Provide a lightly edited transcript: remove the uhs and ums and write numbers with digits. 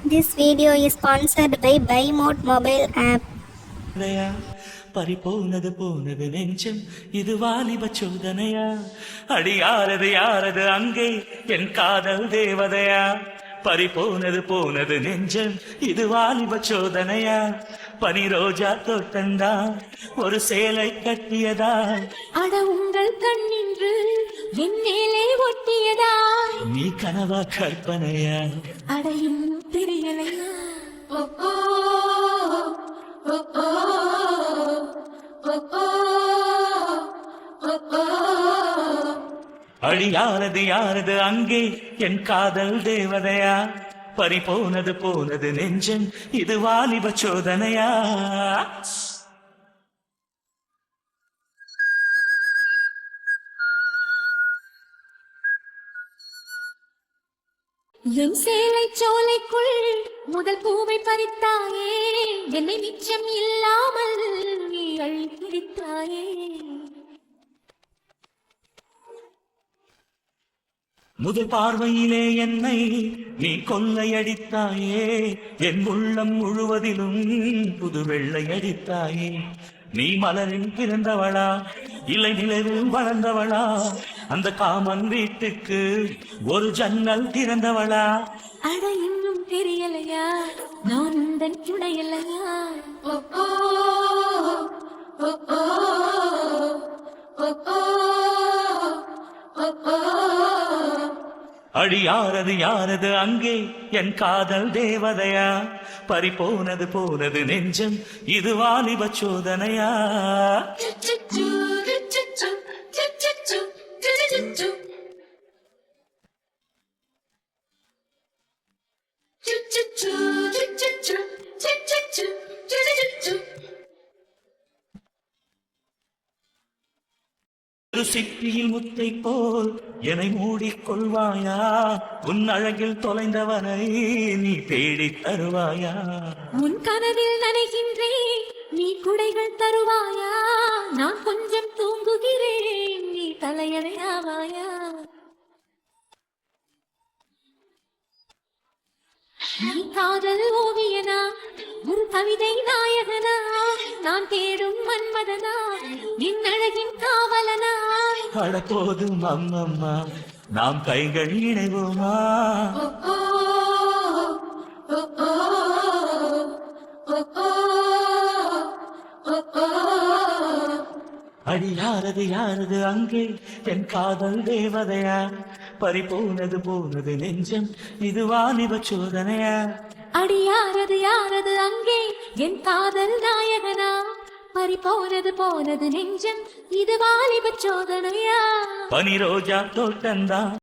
This video is sponsored by Buy Mode mobile app. பறிபோனது போனது நெஞ்சம் இது வாலிப சோதனையா அடி யாரது அங்கே என் காதல் தேவதையா பறிபோனது போனது நெஞ்சம் இது வாலிப சோதனையா பனி ரோஜா தோட்டந்தா ஒரு சேலை கட்டியதா அட உங்கள் கண்ணின்று என் மேலே ஒட்டியதா நீ கனவா கற்பனையா அட இன்னும் தெரியலையா அடி யாரது அங்கே என் காதல் தேவதையா பறிபோனது போனது நெஞ்சம் இது வாலிப சோதனையா என் சேலை சோலைக்குள் முதல் பூவை பறித்தாயே என்னை மிச்சம் இல்லாமல் நீ அள்ளி பிடித்தாயே முதல் பார்வையிலே என்னை நீ கொள்ளையடித்தாயே என் உள்ளம் முழுவதிலும் புது வெள்ளையடித்தாயே நீ மலரில் பிறந்தவளா இல்லை நிலவில் வளர்ந்தவளா அந்த காமன் வீட்டுக்கு ஒரு ஜன்னல் திறந்தவளா அட இன்னும் தெரியலையா நான் உந்தன் துணையலையா அடி யாரது அங்கே என் காதல் தேவதையா பறிபோனது போனது நெஞ்சம் இது வாலிப சோதனையா ஒரு சிப்பியில் முத்தை போல் என்னை மூடிக்கொள்வாயா உன் அழகில் தொலைந்தவனை நீ தேடி தருவாயா உன் கனவில் நனைகின்றேன் நீ குடைகள் தருவாயா நான் கொஞ்சம் தூங்குகிறேன் நீ தலையணையாவாயா நீ காதல் ஓவியனா ஒரு கவிதை நாயகனா நான் தேடும் மன்மதனா என் அழகின் காவலனா அட போதும் அம்மம்மா நாம் கைகள் இணைவோமா அடி யாரது அங்கே என் காதல் தேவதையா பறிபோனது போனது நெஞ்சம் இது வாலிப சோதனையா அடி யாரது அங்கே என் காதல் நாயகனா போனது நெஞ்சம் இது வாலிப சோதனையா பனி ரோஜா தோட்டந்தா